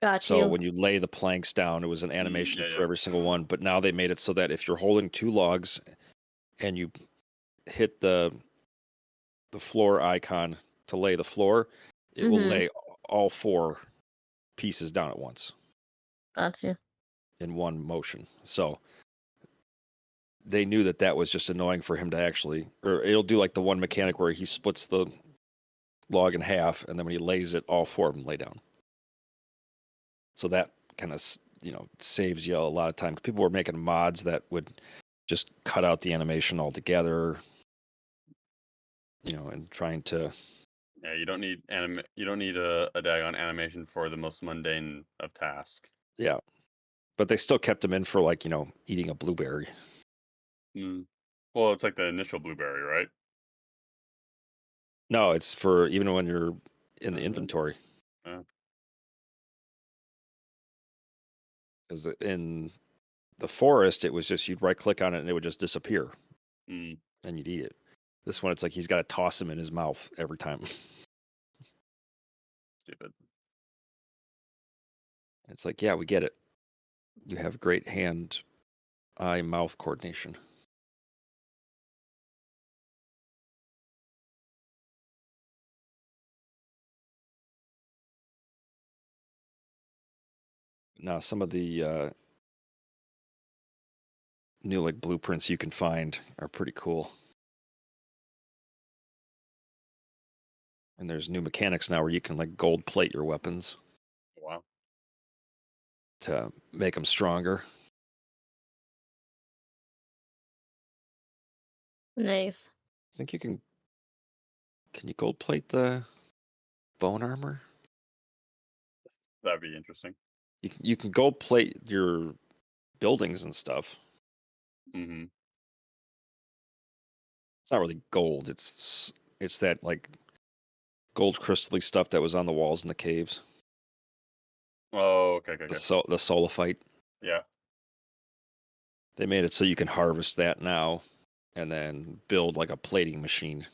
Got So you. when you lay the planks down, it was an animation for yeah. every single one. But now they made it so that if you're holding two logs and you hit the floor icon to lay the floor, it will lay all four pieces down at once Got you. in one motion. So they knew that was just annoying for him to actually, or it'll do like the one mechanic where he splits the log in half, and then when he lays it, all four of them lay down. So that kind of, saves you a lot of time. People were making mods that would just cut out the animation altogether. and trying to. Yeah, you don't need You don't need a daggone animation for the most mundane of tasks. Yeah, but they still kept them in for like eating a blueberry. Mm. Well, it's like the initial blueberry, right? No, it's for even when you're in the Uh, inventory. uh, Because in the forest, it was just you'd right click on it and it would just disappear mm, and you'd eat it. This one, it's like he's got to toss him in his mouth every time. stupid. It's like, yeah, we get it. You have great eye mouth coordination. Now, some of the new like blueprints you can find are pretty cool. And there's new mechanics now where you can like gold plate your weapons Wow. to make them stronger. Nice. I think you can. Can you gold plate the bone armor? That'd be interesting. You can gold plate your buildings and stuff. Mm-hmm. It's not really gold. It's that like gold crystally stuff that was on the walls in the caves. Oh, okay. The solophyte. Yeah. They made it so you can harvest that now, and then build like a plating machine.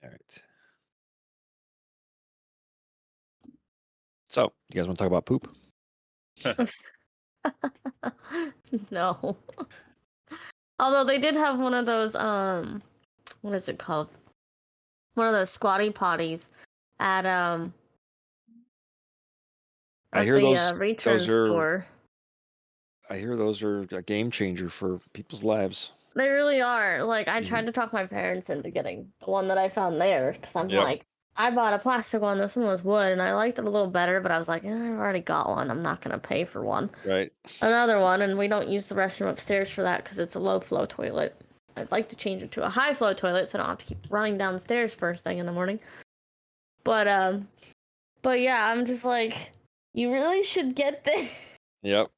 All right. So, you guys want to talk about poop? No. Although they did have one of those what is it called? One of those squatty potties at I at hear the those return are store. I hear those are a game changer for people's lives. They really are. Like, I Mhm. tried to talk my parents into getting the one that I found there because I'm Yep. like, I bought a plastic one. This one was wood, and I liked it a little better. But I was like, I've already got one. I'm not gonna pay for one. Right. Another one, and we don't use the restroom upstairs for that because it's a low flow toilet. I'd like to change it to a high flow toilet so I don't have to keep running downstairs first thing in the morning. But yeah, I'm just like, you really should get this. Yep.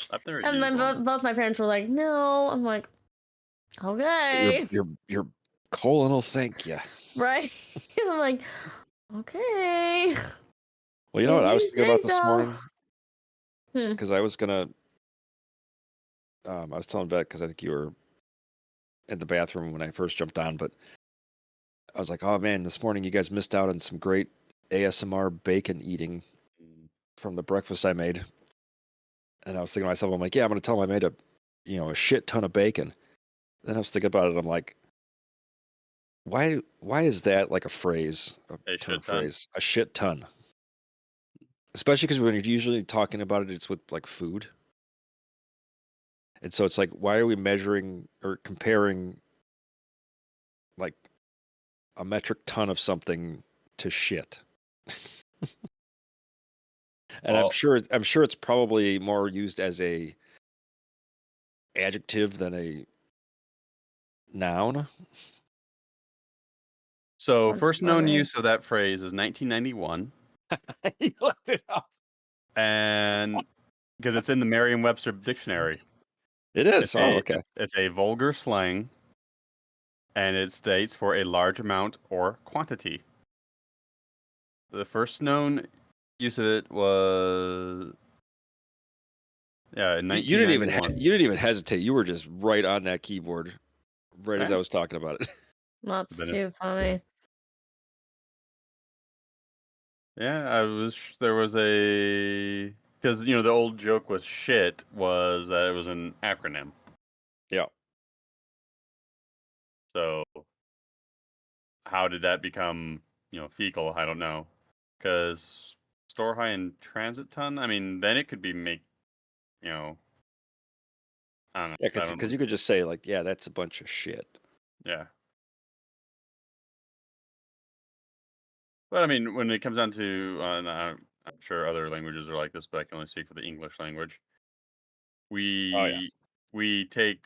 I've never And used then one. both my parents were like, no. I'm like, okay, Your colon will thank you. right? I'm like, okay. Well, you know what If I was you thinking say about this so. morning Hmm. because I was gonna. I was telling Vet because I think you were in the bathroom when I first jumped on, but I was like, oh man, this morning you guys missed out on some great ASMR bacon eating Mm. from the breakfast I made. And I was thinking to myself, I'm like, yeah, I'm gonna tell them I made a shit ton of bacon. Then I was thinking about it, I'm like, why is that like a phrase, a A term shit ton. phrase, a shit ton? Especially because when you're usually talking about it, it's with like food. And so it's like, why are we measuring or comparing like a metric ton of something to shit? And Well, I'm sure it's probably more used as a adjective than a noun. so That's first known funny. use of that phrase is 1991, You looked it up. and because it's in the Merriam-Webster dictionary. It is. Oh, okay. It's a vulgar slang, and it states for a large amount or quantity. The first known use of it was in You didn't even 1991. you didn't even hesitate. You were just right on that keyboard, right as Yeah. I was talking about it. That's Then if too funny. Yeah, there was a because the old joke with shit was that it was an acronym. Yeah. So how did that become fecal? I don't know. Because store high and transit ton. I mean, then it could be you know I don't know. Yeah, I don't because know. you could just say like, yeah, that's a bunch of shit. Yeah. But I mean, when it comes down to, and I'm sure other languages are like this, but I can only speak for the English language. Oh yeah. We take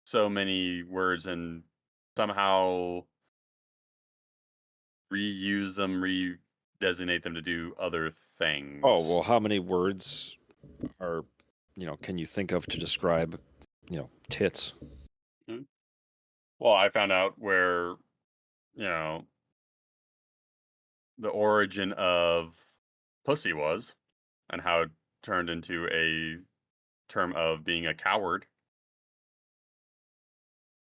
so many words and somehow reuse them, redesignate them to do other Oh things. well, how many words are can you think of to describe tits? Mhm. Well, I found out where, you know, the origin of pussy was and how it turned into a term of being a coward.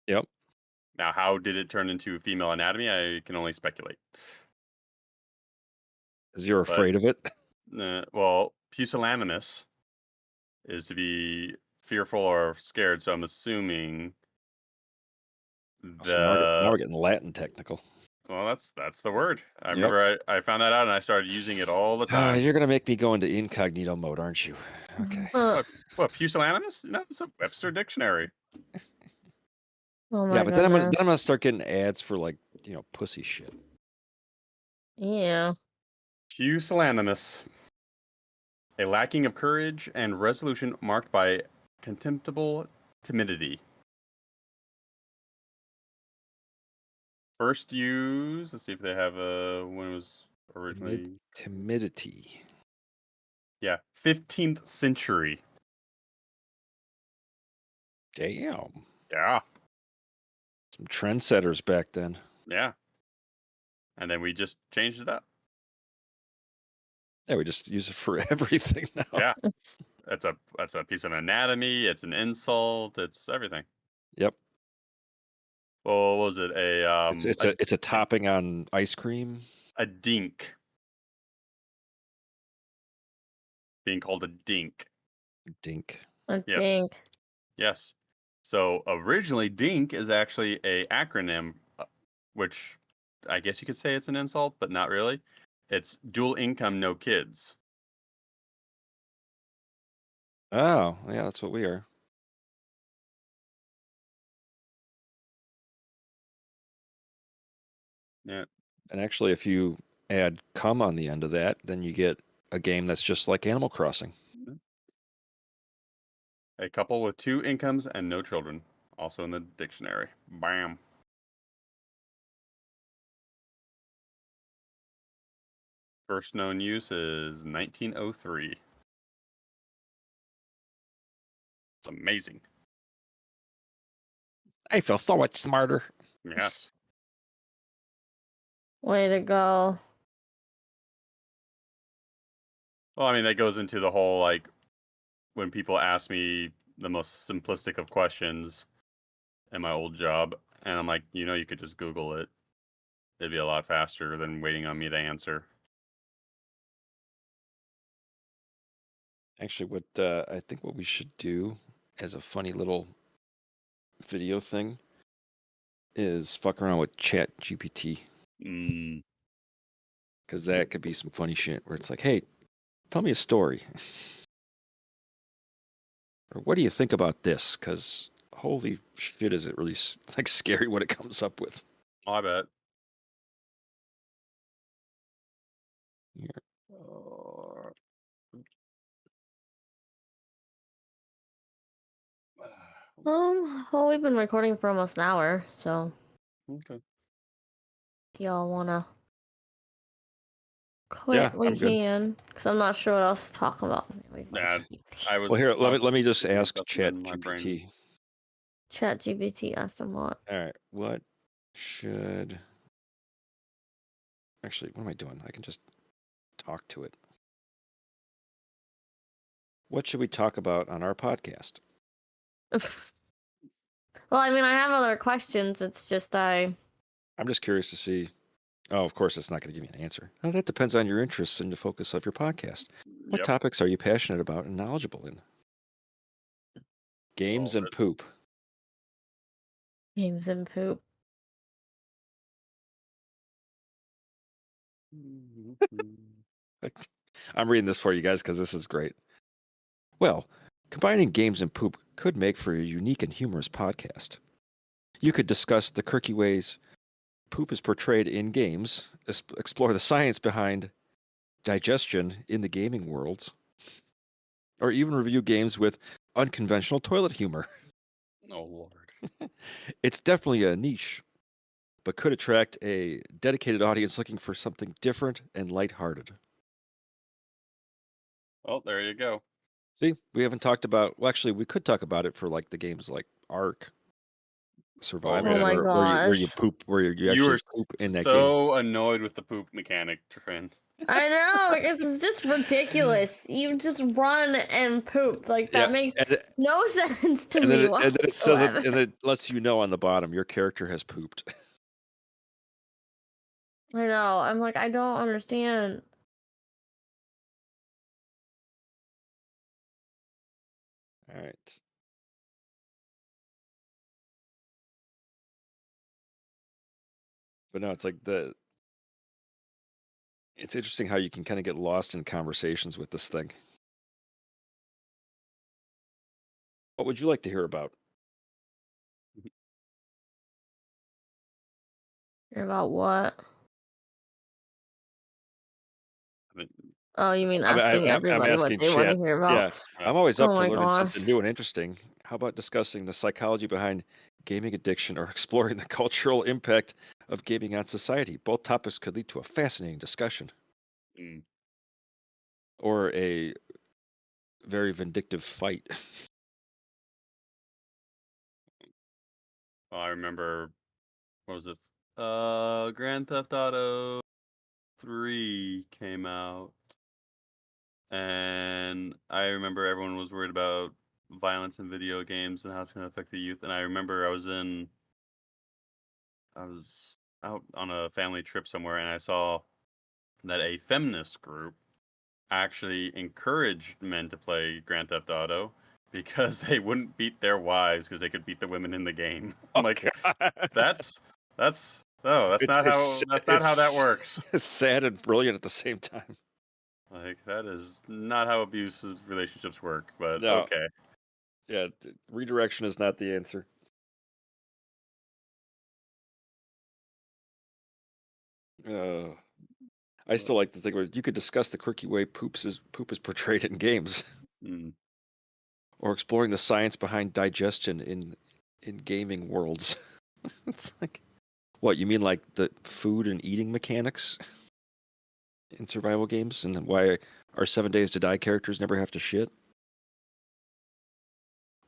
Yep. Now, how did it turn into female anatomy? I can only speculate. Because you're But, afraid of it. well, pusillanimous is to be fearful or scared. So I'm assuming So now the we're getting Latin technical. well, that's the word. I Yep. remember I found that out and I started using it all the time. You're gonna make me go into incognito mode, aren't you? Okay. Uh, What pusillanimous? No, it's a Webster dictionary. oh Yeah, my but then I'm goodness. gonna start getting ads for like pussy shit. Yeah. Pusillanimous, a lacking of courage and resolution marked by contemptible timidity. First used. Let's see if they have when it was originally. Timidity. Yeah, 15th century. Damn. Yeah, Some trendsetters back then. yeah. And then we just changed it up. Yeah, we just use it for everything now. Yeah, It's, that's a piece of anatomy. It's an insult. It's everything. Yep. Well, what was it? It's a topping on ice cream. A dink. Being called a dink. Dink. I Yes. think. Yes. So originally, dink is actually a acronym, which I guess you could say it's an insult, but not really. It's dual income, no kids. Oh, yeah, that's what we are. Yeah. And actually, if you add "come" on the end of that, then you get a game that's just like Animal Crossing. A couple with two incomes and no children. Also in the dictionary. Bam. First known use is 1903. It's amazing. I feel so much smarter. Yes. Way to go. Well, I mean, that goes into the whole like when people ask me the most simplistic of questions in my old job, and I'm like, you could just Google it. It'd be a lot faster than waiting on me to answer. Actually, what I think what we should do as a funny little video thing is fuck around with Chat GPT, Mm, because that could be some funny shit where it's like, hey, tell me a story, or what do you think about this? Because holy shit, is it really like scary what it comes up with. I bet. Here. Uh, Well, we've been recording for almost an hour, so okay. y'all wanna Yeah, quit, we I'm good. can. Because I'm not sure what else to talk about. Yeah, I Well, here, was. let me just thinking of ask stuff and Chat then my brain. GPT. Chat GPT asked them what. All right, what should actually? What am I doing? I can just talk to it. What should we talk about on our podcast? Well, I mean, I have other questions. It's just I'm just curious to see. Oh, of course, it's not going to give me an answer. Oh, that depends on your interests and the focus of your podcast. What Yep. topics are you passionate about and knowledgeable in? Games All and poop. games and poop. I'm reading this for you guys because this is great. Well, combining games and poop could make for a unique and humorous podcast. You could discuss the quirky ways poop is portrayed in games, explore the science behind digestion in the gaming worlds, or even review games with unconventional toilet humor. Oh Lord. It's definitely a niche, but could attract a dedicated audience looking for something different and lighthearted. Well, there you go. See, we haven't talked about. Well, actually, we could talk about it for like the games like Ark Survival, Oh my where you gosh. poop, where you You actually were poop in that game. so annoyed with the poop mechanic, Trent. I know, it's just ridiculous. You just run and poop. Like Yeah, that makes and, no sense to and me then it says it, whatsoever. and it lets you know on the bottom your character has pooped. I know. I'm like, I don't understand. All right. But no, it's like it's interesting how you can kind of get lost in conversations with this thing. What would you like to hear about? About what? I mean, Oh, you mean I'm, asking I'm everybody what asking they want to chat. hear about? Yeah, I'm always up Oh for my learning something gosh. new and interesting. How about discussing the psychology behind gaming addiction or exploring the cultural impact of gaming on society? Both topics could lead to a fascinating discussion mm, or a very vindictive fight. well, I remember, what was it? Grand Theft Auto 3 came out, and I remember everyone was worried about violence in video games and how it's going to affect the youth. And I remember I was out on a family trip somewhere, and I saw that a feminist group actually encouraged men to play Grand Theft Auto because they wouldn't beat their wives because they could beat the women in the game. I'm Oh like, God. that's no, that's not how that works. It's sad and brilliant at the same time. Like that is not how abusive relationships work. But No, okay, yeah, redirection is not the answer. Uh, I still like to think where you could discuss the quirky way poop is portrayed in games, mm, or exploring the science behind digestion in gaming worlds. It's like, what you mean, like the food and eating mechanics in survival games, and why our 7 Days to Die characters never have to shit?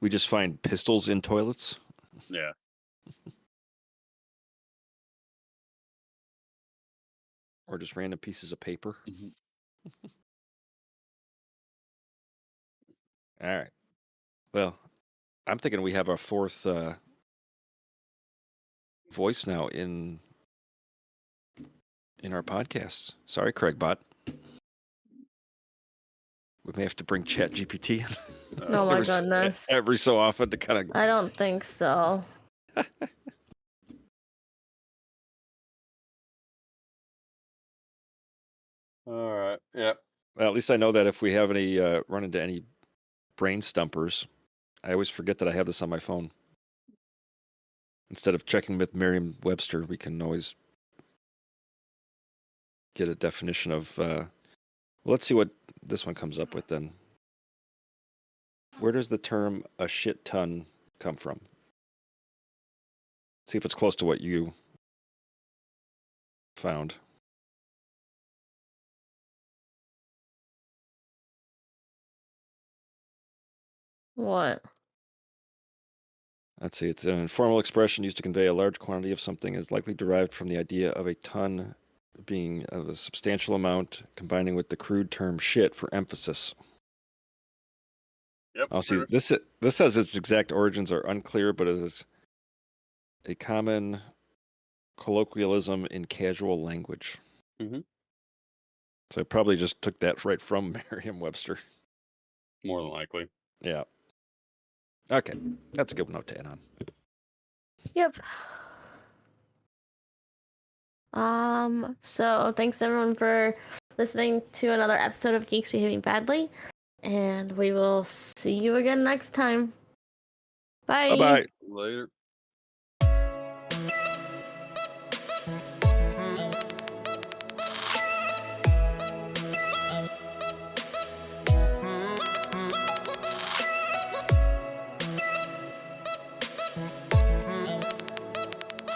We just find pistols in toilets, yeah. or just random pieces of paper. Mhm. All right. Well, I'm thinking we have our fourth voice now in our podcast. Sorry, Craigbot. We may have to bring Chat GPT in Oh my every, goodness. every so often to kind of. I don't think so. All right. Yep. Well, at least I know that if we have any run into any brain stumpers, I always forget that I have this on my phone. Instead of checking with Merriam-Webster, we can always get a definition of. Let's see what this one comes up with then. Where does the term "a shit ton" come from? See if it's close to what you found. What? Let's see. It's an informal expression used to convey a large quantity of something is likely derived from the idea of a ton being of a substantial amount, combining with the crude term "shit" for emphasis. Yep. I'll see. This says its exact origins are unclear, but it is a common colloquialism in casual language. Mm-hmm. So I probably just took that right from Merriam-Webster. More than likely. Yeah. Okay, that's a good note to end on. Yep. So thanks everyone for listening to another episode of Geeks Behaving Badly. And we will see you again next time. Bye. Bye bye. Later.